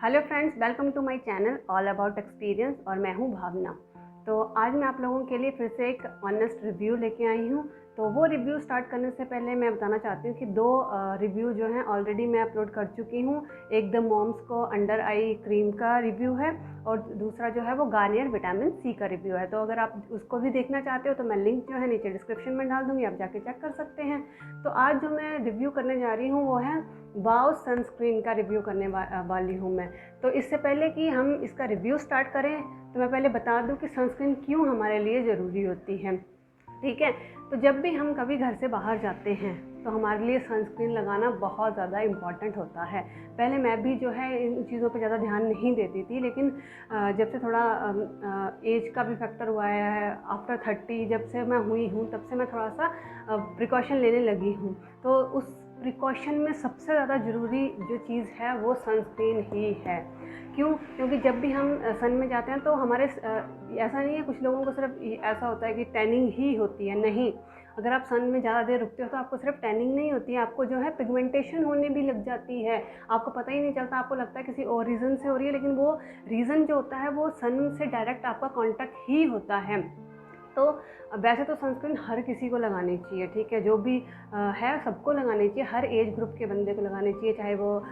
Hello friends, welcome to my channel all about experience और मैं हूं भावना। तो आज मैं आप लोगों के लिए फिर से एक ऑनेस्ट रिव्यू लेके आई हूं। तो वो रिव्यू स्टार्ट करने से पहले मैं बताना चाहती हूँ कि दो रिव्यू जो हैं ऑलरेडी मैं अपलोड कर चुकी हूँ। एक द मॉम्स को अंडर आई क्रीम का रिव्यू है और दूसरा जो है वो गार्नियर विटामिन सी का रिव्यू है। तो अगर आप उसको भी देखना चाहते हो तो मैं लिंक जो है नीचे डिस्क्रिप्शन में डाल दूँगी, आप जाके चेक कर सकते हैं। तो आज जो मैं रिव्यू करने जा रही हूँ वो है वाओ सनस्क्रीन का रिव्यू करने वाली हूँ मैं। तो इससे पहले कि हम इसका रिव्यू स्टार्ट करें तो मैं पहले बता दूं कि सनस्क्रीन क्यों हमारे लिए ज़रूरी होती है। ठीक है, तो जब भी हम कभी घर से बाहर जाते हैं तो हमारे लिए सनस्क्रीन लगाना बहुत ज़्यादा इम्पॉर्टेंट होता है। पहले मैं भी जो है इन चीज़ों पे ज़्यादा ध्यान नहीं देती थी, लेकिन जब से थोड़ा एज का भी फैक्टर हुआ है, आफ्टर 30 जब से मैं हुई हूँ तब से मैं थोड़ा सा प्रिकॉशन लेने लगी हूँ। तो उस प्रिकॉशन में सबसे ज़्यादा ज़रूरी जो चीज़ है वो सनस्क्रीन ही है। क्यों? क्योंकि जब भी हम सन में जाते हैं तो हमारे ऐसा नहीं है, कुछ लोगों को सिर्फ ऐसा होता है कि टैनिंग ही होती है। नहीं, अगर आप सन में ज़्यादा देर रुकते हो तो आपको सिर्फ टैनिंग नहीं होती है, आपको जो है पिगमेंटेशन होने भी लग जाती है। आपको पता ही नहीं चलता, आपको लगता है किसी और रीज़न से हो रही है, लेकिन वो रीज़न जो होता है वो सन से डायरेक्ट आपका कॉन्टैक्ट ही होता है। तो वैसे तो सनस्क्रीन हर किसी को लगानी चाहिए, ठीक है, जो भी है सबको लगानी चाहिए, हर एज ग्रुप के बंदे को लगानी चाहिए, चाहे वो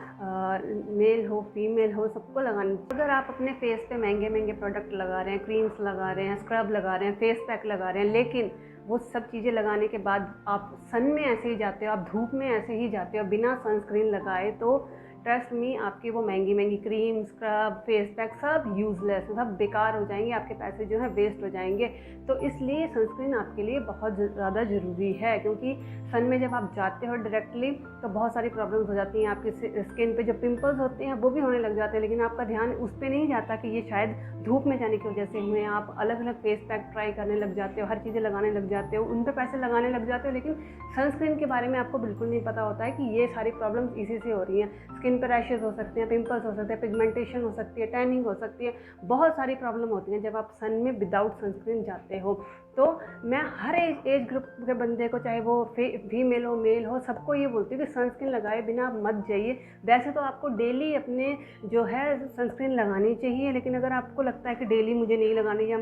मेल हो फीमेल हो, सबको लगानी चाहिए। अगर आप अपने फेस पे महंगे महंगे प्रोडक्ट लगा रहे हैं, क्रीम्स लगा रहे हैं, स्क्रब लगा रहे हैं, फेस पैक लगा रहे हैं, लेकिन वो सब चीज़ें लगाने के बाद आप सन में ऐसे ही जाते हो, आप धूप में ऐसे ही जाते हो बिना सनस्क्रीन लगाए, तो ट्रस्ट मी आपकी वो महंगी महंगी क्रीम, स्क्रब, फेस पैक सब यूज़लेस, सब बेकार हो जाएंगे, आपके पैसे जो है वेस्ट हो जाएंगे। तो इसलिए सनस्क्रीन आपके लिए बहुत ज़्यादा ज़रूरी है, क्योंकि सन में जब आप जाते हो डायरेक्टली तो बहुत सारी प्रॉब्लम्स हो जाती हैं। आपकी स्किन पे जो पिंपल्स होते हैं वो भी होने लग जाते हैं, लेकिन आपका ध्यान उस पर नहीं जाता कि ये शायद धूप में जाने की वजह से हुए हैं। आप अलग अलग फेस पैक ट्राई करने लग जाते हो, हर चीज़ें लगाने लग जाते हो, उन पर पैसे लगाने लग जाते हो, लेकिन सनस्क्रीन के बारे में आपको बिल्कुल नहीं पता होता है कि ये सारी प्रॉब्लम्स इसी से हो रही हैं। स्किन पर रैशेज़ हो सकते हैं, पिंपल्स हो सकते हैं, पिगमेंटेशन हो सकती है, टैनिंग हो सकती है, बहुत सारी प्रॉब्लम होती हैं जब आप सन में विदाउट सनस्क्रीन जाते हो। तो मैं हर एज ग्रुप के बंदे को, चाहे वो फीमेल हो मेल हो, सबको ये बोलती हूँ कि सनस्क्रीन लगाए बिना आप मत जाइए। वैसे तो आपको डेली अपने जो है सनस्क्रीन लगानी चाहिए, लेकिन अगर आपको लगता है कि डेली मुझे नहीं लगानी, या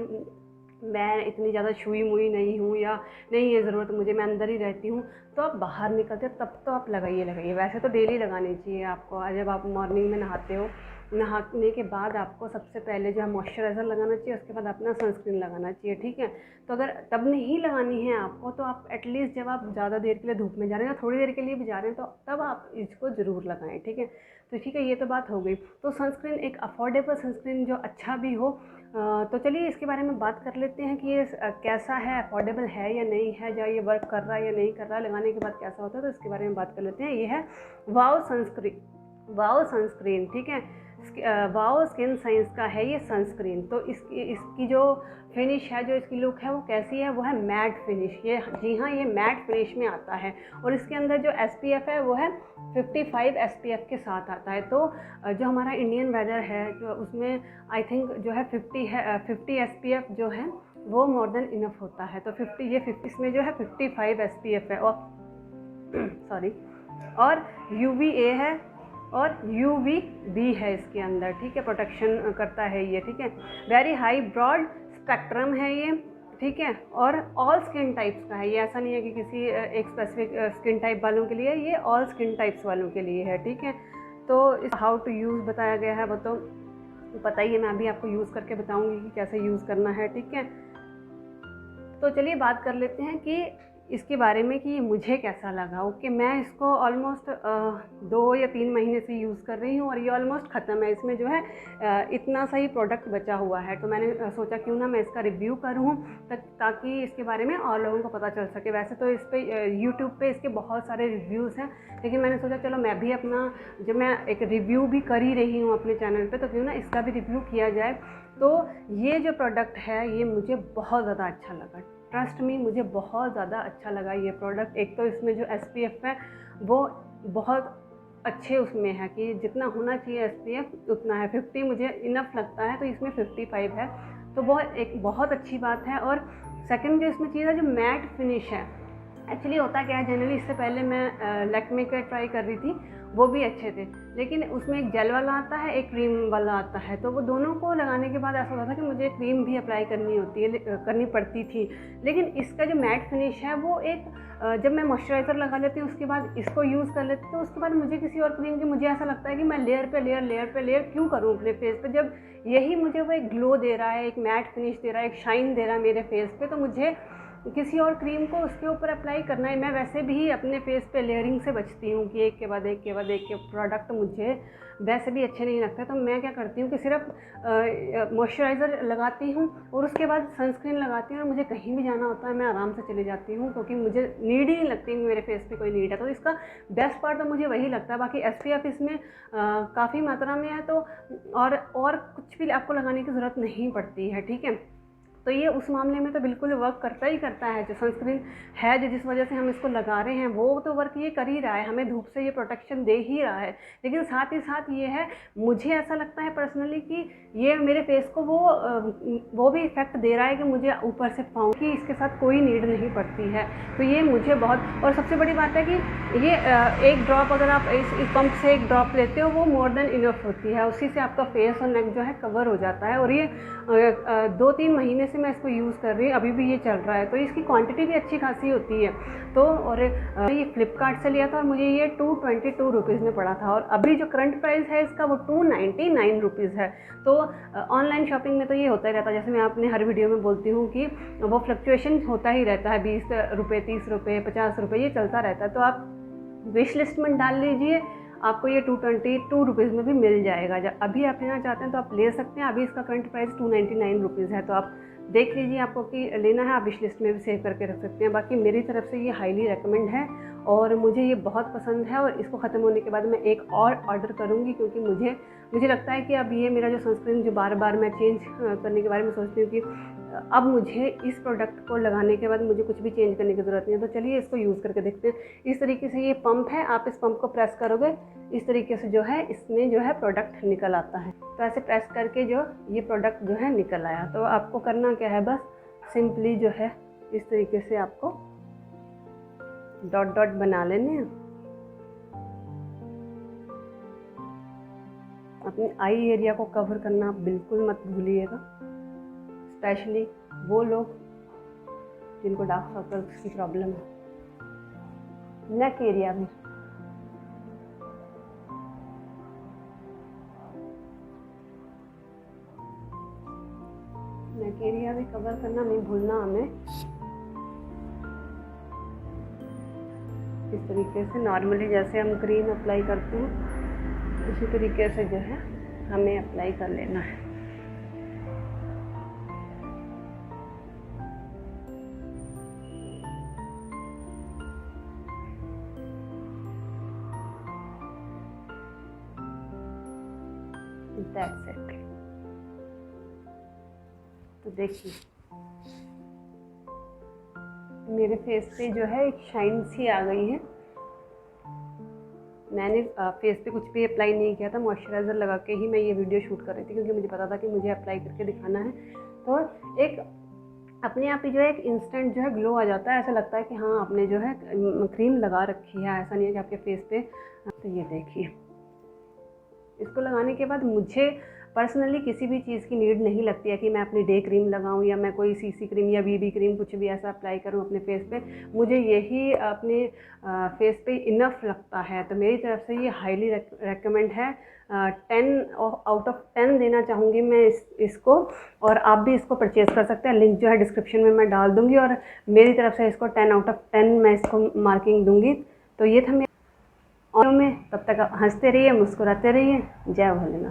मैं इतनी ज़्यादा छुई मुई नहीं हूँ, या नहीं है ज़रूरत मुझे, मैं अंदर ही रहती हूँ, तो आप बाहर निकलते हो तब तो आप लगाइए। वैसे तो डेली लगानी चाहिए आपको। जब आप मॉर्निंग में नहाते हो, नहाने के बाद आपको सबसे पहले जो है मॉइस्चराइज़र लगाना चाहिए, उसके बाद अपना सनस्क्रीन लगाना चाहिए, ठीक है। तो अगर तब नहीं लगानी है आपको तो आप एटलीस्ट जब आप ज़्यादा देर के लिए धूप में जा रहे हैं या थोड़ी देर के लिए भी जा रहे हैं तो तब आप इसको ज़रूर लगाएं, ठीक है। तो ठीक है, ये तो बात हो गई। तो सनस्क्रीन एक अफोर्डेबल सनस्क्रीन जो अच्छा भी हो, तो चलिए इसके बारे में बात कर लेते हैं कि ये कैसा है, अफोर्डेबल है या नहीं है, या ये वर्क कर रहा है या नहीं कर रहा है, लगाने के बाद कैसा होता है, तो इसके बारे में बात कर लेते हैं। ये है वाओ सनस्क्रीन, ठीक है। वाओ स्किन साइंस का है ये सनस्क्रीन। तो इसकी जो फिनिश है, जो इसकी लुक है वो कैसी है, वो है मैट फिनिश। ये जी हाँ, ये मैट फिनिश में आता है और इसके अंदर जो SPF है वो है 55 SPF के साथ आता है। तो जो हमारा इंडियन वेदर है जो उसमें आई थिंक जो है 50 SPF जो है वो मोर देन इनफ होता है। तो 50 इसमें जो है 55 SPF है और सॉरी, और UVA है और UVB है इसके अंदर, ठीक है, प्रोटेक्शन करता है ये, ठीक है। वेरी हाई ब्रॉड स्पेक्ट्रम है ये, ठीक है, और ऑल स्किन टाइप्स का है ये। ऐसा नहीं है कि किसी एक स्पेसिफिक स्किन टाइप वालों के लिए, ये ऑल स्किन टाइप्स वालों के लिए है, ठीक है। तो इस हाउ टू यूज़ बताया गया है, वो तो पता ही है, मैं अभी आपको यूज़ करके बताऊँगी कि कैसे यूज़ करना है, ठीक है। तो चलिए बात कर लेते हैं कि इसके बारे में कि मुझे कैसा लगा। ओके, मैं इसको ऑलमोस्ट 2 या 3 महीने से यूज़ कर रही हूँ और ये ऑलमोस्ट ख़त्म है। इसमें जो है इतना सा ही प्रोडक्ट बचा हुआ है, तो मैंने सोचा क्यों ना मैं इसका रिव्यू करूँ ताकि इसके बारे में और लोगों को पता चल सके। वैसे तो इस पर यूट्यूब पे इसके बहुत सारे रिव्यूज़ हैं, लेकिन मैंने सोचा चलो मैं भी अपना, जब मैं एक रिव्यू भी कर ही रही हूँ अपने चैनल पर, तो क्यों ना इसका भी रिव्यू किया जाए। तो ये जो प्रोडक्ट है ये मुझे बहुत ज़्यादा अच्छा लगा, ट्रस्ट मी, मुझे बहुत ज़्यादा अच्छा लगा ये प्रोडक्ट। एक तो इसमें जो SPF है वो बहुत अच्छे उसमें है कि जितना होना चाहिए SPF उतना है। 50 मुझे इनफ लगता है, तो इसमें 55 है, तो वो एक बहुत अच्छी बात है। और सेकंड जो इसमें चीज़ है, जो मैट फिनिश है, एक्चुअली होता क्या है, जनरली इससे पहले मैं लैक्मे का ट्राई कर रही थी, वो भी अच्छे थे, लेकिन उसमें एक जेल वाला आता है, एक क्रीम वाला आता है, तो वो दोनों को लगाने के बाद ऐसा होता था कि मुझे क्रीम भी अप्लाई करनी पड़ती थी। लेकिन इसका जो मैट फिनिश है वो एक जब मैं मॉइस्चराइज़र लगा लेती हूँ उसके बाद इसको यूज़ कर लेती हूँ, तो उसके बाद मुझे किसी और क्रीम की मुझे ऐसा लगता है कि मैं लेयर पे लेयर क्यों करूँ अपने फेस पे, जब यही मुझे वो एक ग्लो दे रहा है, एक मैट फिनिश दे रहा है, एक शाइन दे रहा है मेरे फेस पे, तो मुझे किसी और क्रीम को उसके ऊपर अप्लाई करना है। मैं वैसे भी अपने फेस पे लेयरिंग से बचती हूँ कि एक के बाद एक के प्रोडक्ट मुझे वैसे भी अच्छे नहीं लगते, तो मैं क्या करती हूँ कि सिर्फ मॉइस्चराइज़र लगाती हूँ और उसके बाद सनस्क्रीन लगाती हूँ, और मुझे कहीं भी जाना होता है मैं आराम से चली जाती हूँ, क्योंकि मुझे नीड ही नहीं लगती मेरे फेस पे कोई नीड है। तो इसका बेस्ट पार्ट तो मुझे वही लगता है। बाकी SPF इसमें काफ़ी मात्रा में है, तो और कुछ भी आपको लगाने की ज़रूरत नहीं पड़ती है, ठीक है। तो ये उस मामले में तो बिल्कुल वर्क करता ही करता है। जो सनस्क्रीन है, जो जिस वजह से हम इसको लगा रहे हैं, वो तो वर्क ये कर ही रहा है, हमें धूप से ये प्रोटेक्शन दे ही रहा है। लेकिन साथ ही साथ ये है, मुझे ऐसा लगता है पर्सनली कि ये मेरे फेस को वो भी इफ़ेक्ट दे रहा है कि मुझे ऊपर से पाऊँ कि इसके साथ कोई नीड नहीं पड़ती है। तो ये मुझे बहुत, और सबसे बड़ी बात है कि ये एक ड्रॉप अगर आप इस पंप से एक ड्रॉप लेते हो, वो मोर देन इनफ होती है, उसी से आपका फेस और नेक जो है कवर हो जाता है। और ये 2-3 महीने से मैं इसको यूज़ कर रही हूँ, अभी भी ये चल रहा है, तो इसकी क्वांटिटी भी अच्छी खासी होती है। तो और ये फ्लिपकार्ट से लिया था और मुझे ये 222 रुपीज़ में पड़ा था, और अभी जो करंट प्राइस है इसका वो 299 रुपीज़ है। तो ऑनलाइन शॉपिंग में तो ये होता ही रहता है, जैसे मैं अपने हर वीडियो में बोलती हूँ कि वो फ्लक्चुएशन होता ही रहता है, 20 रुपये, 30 रुपये, 50 रुपये, ये चलता रहता है। तो आप विश लिस्ट में डाल लीजिए, आपको ये 222 रुपीज़ में भी मिल जाएगा। जब अभी आप लेना चाहते हैं तो आप ले सकते हैं। अभी इसका करंट प्राइस 299 रुपीज़ है, तो आप देख लीजिए आपको कि लेना है, आप विश लिस्ट में भी सेव करके रख सकते हैं। बाकी मेरी तरफ से ये हाईली रेकमेंड है और मुझे ये बहुत पसंद है, और इसको ख़त्म होने के बाद मैं एक और ऑर्डर करूँगी, क्योंकि मुझे लगता है कि अब ये मेरा जो सनस्क्रीन जो बार बार मैं चेंज करने के बारे में सोचती हूँ कि अब मुझे इस प्रोडक्ट को लगाने के बाद मुझे कुछ भी चेंज करने की ज़रूरत नहीं है। तो चलिए इसको यूज़ करके देखते हैं। इस तरीके से ये पंप है, आप इस पंप को प्रेस करोगे, इस तरीके से जो है इसमें जो है प्रोडक्ट निकल आता है। तो ऐसे प्रेस करके जो ये प्रोडक्ट जो है निकल आया। तो आपको करना क्या है, बस सिंपली जो है इस तरीके से आपको डॉट डॉट बना लेने हैं। अपने आई एरिया को कवर करना आप बिल्कुल मत भूलिएगा, स्पेशली वो लोग जिनको डार्क सर्कल्स की प्रॉब्लम है। नेक एरिया में भी कवर करना नहीं भूलना हमें। इस तरीके से नॉर्मली जैसे हम क्रीम अप्लाई करते हैं उसी तरीके से जो है हमें अप्लाई कर लेना है। That's it। तो देखिए मेरे फेस पे जो है एक शाइन सी आ गई है। मैंने फेस पे कुछ भी अप्लाई नहीं किया था, मॉइस्चराइज़र लगा के ही मैं ये वीडियो शूट कर रही थी, क्योंकि मुझे पता था कि मुझे अप्लाई करके दिखाना है। तो एक अपने आप ही जो है एक इंस्टेंट जो है ग्लो आ जाता है, ऐसा लगता है कि हाँ आपने जो है क्रीम लगा रखी है, ऐसा नहीं है कि आपके फेस पे। तो ये देखिए, इसको लगाने के बाद मुझे पर्सनली किसी भी चीज़ की नीड नहीं लगती है कि मैं अपनी डे क्रीम लगाऊं या मैं कोई CC क्रीम या BB क्रीम कुछ भी ऐसा अप्लाई करूं अपने फेस पे। मुझे यही अपने फेस पे इनफ लगता है। तो मेरी तरफ से ये हाईली रेकमेंड है। 10 आउट ऑफ 10 देना चाहूँगी मैं इसको, और आप भी इसको परचेज़ कर सकते हैं। लिंक जो है डिस्क्रिप्शन में मैं डाल दूँगी, और मेरी तरफ से इसको 10 आउट ऑफ 10 मैं इसको मार्किंग दूँगी। तो ये था मेरे में। तब तक आप हंसते रहिए, मुस्कुराते रहिए। जय भोलेनाथ।